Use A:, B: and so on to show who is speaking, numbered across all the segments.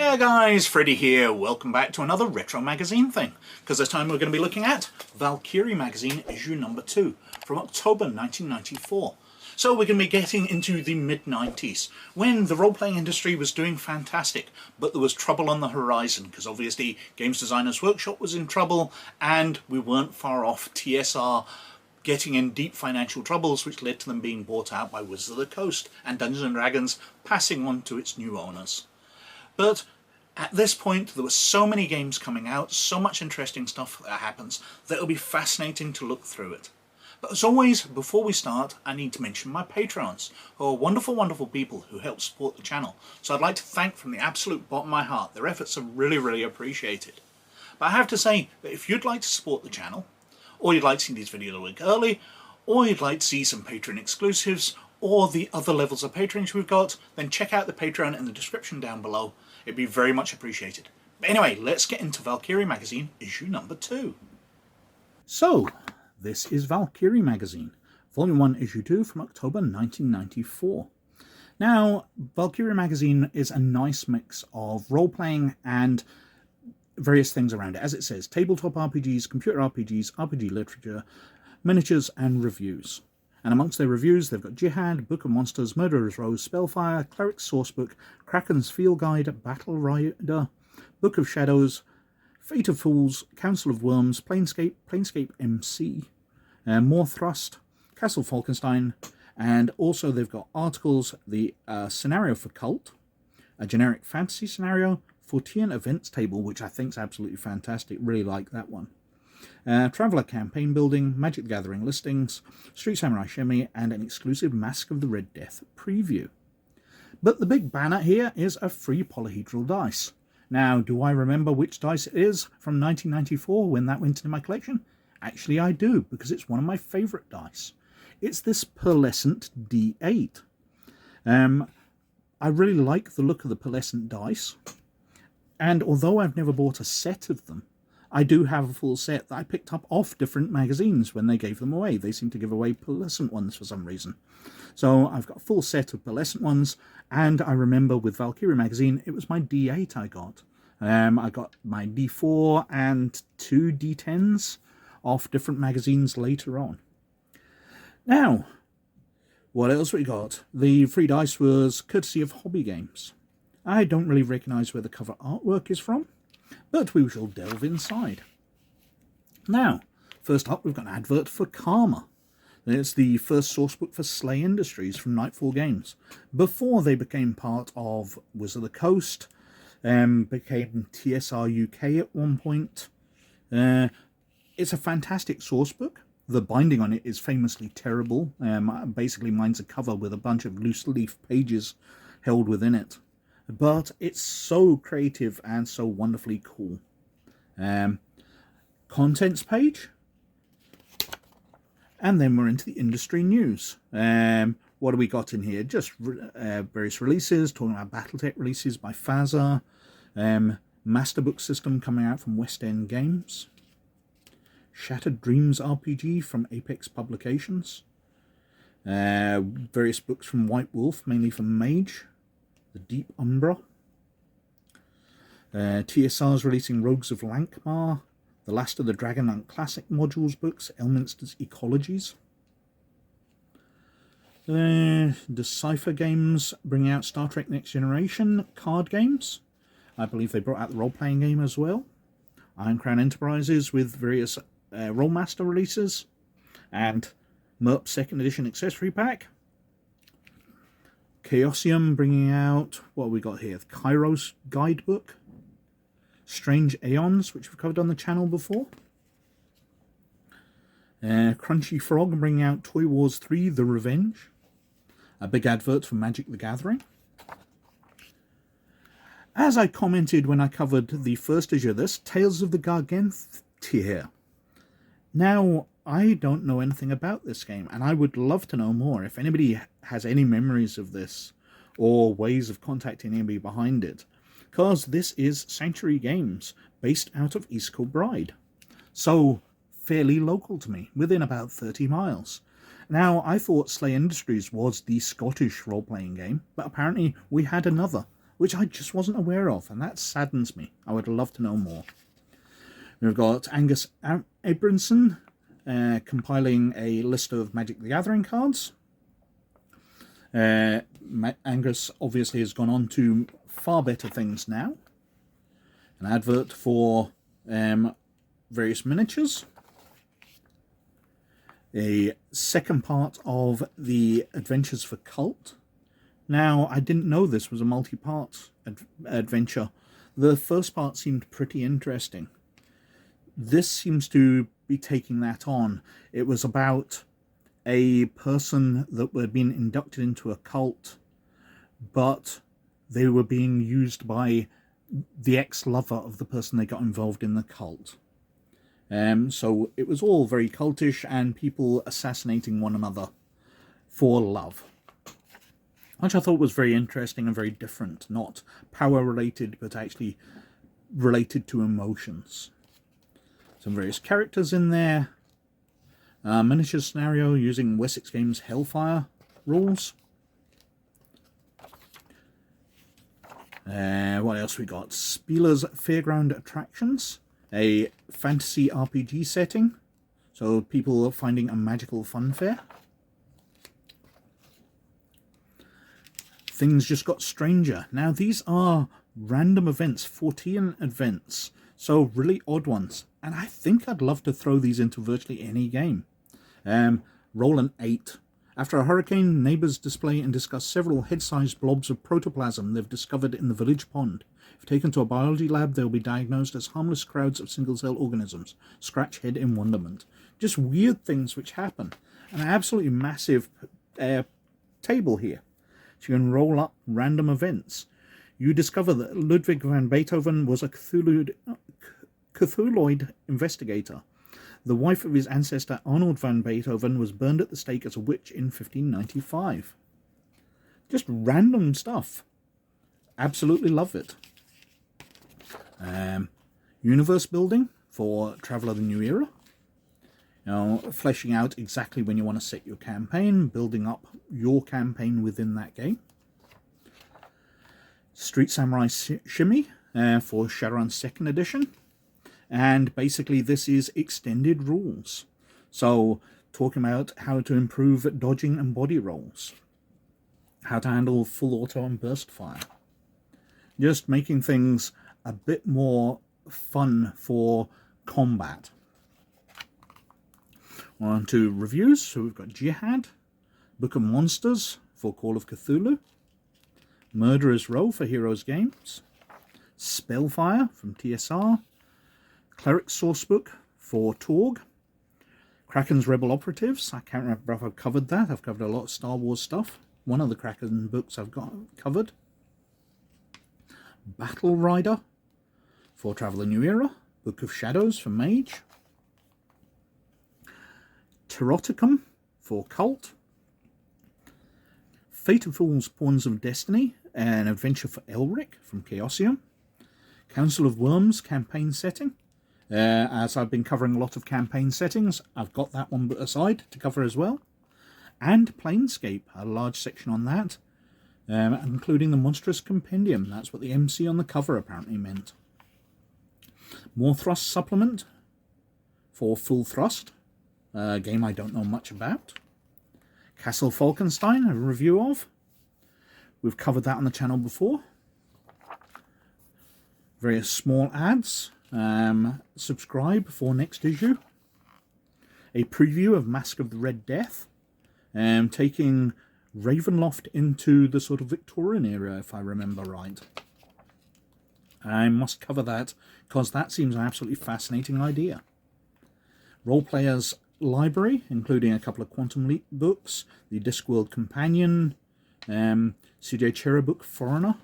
A: Hiya guys, Freddy here. Welcome back to another retro magazine thing. Because this time we're going to be looking at Valkyrie Magazine issue number 2 from October 1994. So we're going to be getting into the mid-90s, when the role-playing industry was doing fantastic, but there was trouble on the horizon, because obviously Games Designers Workshop was in trouble, and we weren't far off TSR getting in deep financial troubles, which led to them being bought out by Wizards of the Coast, and Dungeons & Dragons passing on to its new owners. But at this point, there were so many games coming out, so much interesting stuff that happens, that it'll be fascinating to look through it. But as always, before we start, I need to mention my Patrons, who are wonderful, wonderful people who help support the channel. So I'd like to thank from the absolute bottom of my heart. Their efforts are really, really appreciated. But I have to say that if you'd like to support the channel, or you'd like to see these videos a week early, or you'd like to see some Patreon exclusives, or the other levels of patronage we've got, then check out the Patreon in the description down below. It'd be very much appreciated. But anyway, let's get into Valkyrie Magazine issue number 2. So, this is Valkyrie Magazine, Volume 1, Issue 2 from October 1994. Now, Valkyrie Magazine is a nice mix of role-playing and various things around it. As it says, tabletop RPGs, computer RPGs, RPG literature, miniatures, and reviews. And amongst their reviews, they've got Jihad, Book of Monsters, Murderer's Rose, Spellfire, Cleric's Sourcebook, Kraken's Field Guide, Battle Rider, Book of Shadows, Fate of Fools, Council of Worms, Planescape MC, More Thrust, Castle Falkenstein, and also they've got articles, the scenario for Cult, a generic fantasy scenario, Fortean Events Table, which I think is absolutely fantastic, really like that one. Traveller Campaign Building, Magic the Gathering Listings, Street Samurai Shemi, and an exclusive Mask of the Red Death preview. But the big banner here is a free polyhedral dice. Now, do I remember which dice it is from 1994 when that went into my collection? Actually, I do, because it's one of my favourite dice. It's this pearlescent D8. I really like the look of the pearlescent dice, and although I've never bought a set of them, I do have a full set that I picked up off different magazines when they gave them away. They seem to give away pearlescent ones for some reason. So I've got a full set of pearlescent ones, and I remember with Valkyrie Magazine, it was my D8 I got. I got my D4 and 2 D10s off different magazines later on. Now, what else we got? The free dice was courtesy of Hobby Games. I don't really recognise where the cover artwork is from, but we shall delve inside. Now, first up, we've got an advert for Karma. It's the first sourcebook for Slay Industries from Nightfall Games. Before they became part of Wizards of the Coast, became TSR UK at one point. It's a fantastic sourcebook. The binding on it is famously terrible. Basically, mine's a cover with a bunch of loose leaf pages held within it. But it's so creative and so wonderfully cool. Contents page. And then we're into the industry news. What do we got in here? Just various releases, talking about Battletech releases by Fazer. Masterbook system coming out from West End Games. Shattered Dreams RPG from Apex Publications. Various books from White Wolf, mainly from Mage. The Deep Umbra. TSR's releasing Rogues of Lankmar, The Last of the Dragonlance Classic Modules books, Elminster's Ecologies. Decipher Games bringing out Star Trek Next Generation card games. I believe they brought out the role-playing game as well. Iron Crown Enterprises with various Rollmaster releases. And MERP 2nd Edition Accessory Pack. Chaosium bringing out, what have we got here? The Kairos Guidebook. Strange Aeons, which we've covered on the channel before. Crunchy Frog bringing out Toy Wars 3 The Revenge. A big advert for Magic the Gathering. As I commented when I covered the first issue of this, Tales of the Gargering. Now, I don't know anything about this game, and I would love to know more. If anybody has any memories of this, or ways of contacting anybody behind it, because this is Sanctuary Games, based out of East Kilbride. So, fairly local to me, within about 30 miles. Now, I thought Slay Industries was the Scottish role-playing game, but apparently we had another, which I just wasn't aware of, and that saddens me. I would love to know more. We've got Angus Abramson compiling a list of Magic the Gathering cards. Angus obviously has gone on to far better things now. An advert for various miniatures. A second part of the Adventures for Kult. Now, I didn't know this was a multi-part adventure. The first part seemed pretty interesting. This seems to be taking that on. It was about a person that were being inducted into a cult, but they were being used by the ex-lover of the person they got involved in the cult. So it was all very cultish and people assassinating one another for love, which I thought was very interesting and very different. Not power-related, but actually related to emotions. Some various characters in there. Miniature scenario using Wessex Games Hellfire rules. What else we got? Spieler's Fairground Attractions, a fantasy RPG setting, so people are finding a magical fun fair. Things Just Got Stranger. Now these are random events, Fortean events, so really odd ones, and I think I'd love to throw these into virtually any game. Roll an 8. After a hurricane, neighbours display and discuss several head-sized blobs of protoplasm they've discovered in the village pond. If taken to a biology lab, they'll be diagnosed as harmless crowds of single-cell organisms. Scratch head in wonderment. Just weird things which happen. An absolutely massive table here. So you can roll up random events. You discover that Ludwig van Beethoven was a Cthulhuid investigator. The wife of his ancestor Arnold van Beethoven was burned at the stake as a witch in 1595. Just random stuff. Absolutely love it. Universe building for Traveller the New Era. You know, fleshing out exactly when you want to set your campaign, building up your campaign within that game. Street Samurai Shimmy for Shadowrun 2nd edition. And basically this is extended rules. So talking about how to improve dodging and body rolls. How to handle full auto and burst fire. Just making things a bit more fun for combat. On to reviews. So we've got Jihad, Book of Monsters for Call of Cthulhu, Murderer's Row for Heroes Games, Spellfire from TSR, Cleric's Sourcebook for Torg, Kraken's Rebel Operatives. I can't remember if I've covered that. I've covered a lot of Star Wars stuff. One of the Kraken books I've got covered. Battle Rider for Traveller New Era, Book of Shadows for Mage, Teroticum for Cult, Fate of Fools Pawns of Destiny, an adventure for Elric from Chaosium, Council of Worms campaign setting. As I've been covering a lot of campaign settings, I've got that one aside to cover as well. And Planescape, a large section on that, including the Monstrous Compendium. That's what the MC on the cover apparently meant. More Thrust supplement for Full Thrust, a game I don't know much about. Castle Falkenstein, a review of. We've covered that on the channel before. Various small ads. Subscribe for next issue. A preview of Mask of the Red Death. Taking Ravenloft into the sort of Victorian era, if I remember right. I must cover that because that seems an absolutely fascinating idea. Roleplayers library, including a couple of Quantum Leap books, the Discworld Companion, CJ Chera book Foreigner.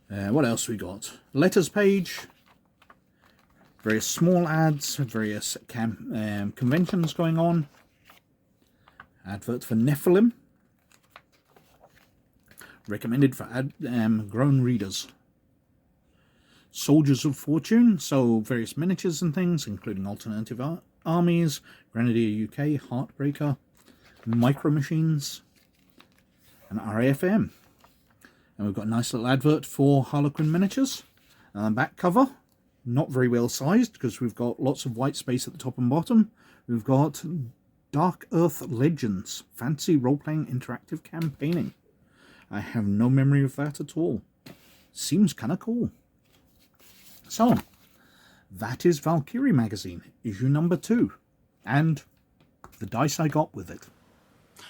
A: What else we got? Letters page, various small ads, various conventions going on. Advert for Nephilim. Recommended for grown readers. Soldiers of Fortune, so various miniatures and things, including alternative armies, Grenadier UK, Heartbreaker, Micro Machines. an RAFM. And we've got a nice little advert for Harlequin Miniatures. And back cover, not very well sized because we've got lots of white space at the top and bottom. We've got Dark Earth Legends, fancy role-playing interactive campaigning. I have no memory of that at all. Seems kind of cool. So, that is Valkyrie Magazine, issue number 2. And the dice I got with it.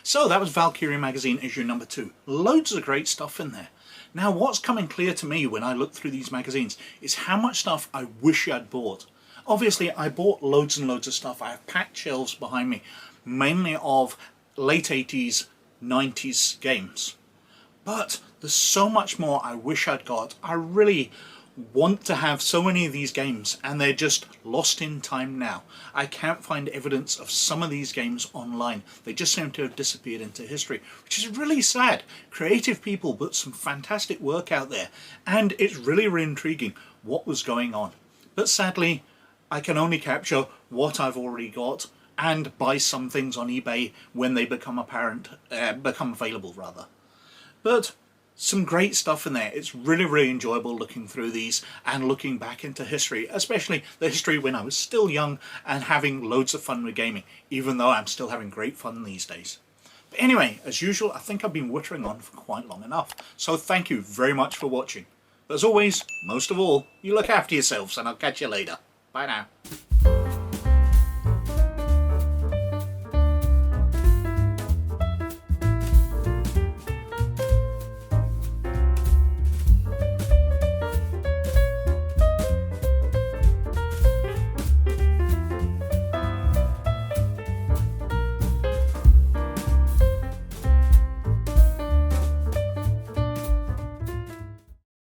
A: So that was Valkyrie Magazine, issue number 2. Loads of great stuff in there. Now, what's coming clear to me when I look through these magazines is how much stuff I wish I'd bought. Obviously, I bought loads and loads of stuff. I have packed shelves behind me, mainly of late 80s, 90s games. But there's so much more I wish I'd got. I really want to have so many of these games, and they're just lost in time now. I can't find evidence of some of these games online. They just seem to have disappeared into history, which is really sad. Creative people put some fantastic work out there, and it's really, really intriguing what was going on. But sadly, I can only capture what I've already got and buy some things on eBay when they become available rather. But some great stuff in there. It's really, really enjoyable looking through these and looking back into history, especially the history when I was still young and having loads of fun with gaming, even though I'm still having great fun these days. But anyway, as usual, I think I've been wittering on for quite long enough, so thank you very much for watching. But as always, most of all, you look after yourselves, and I'll catch you later. Bye now.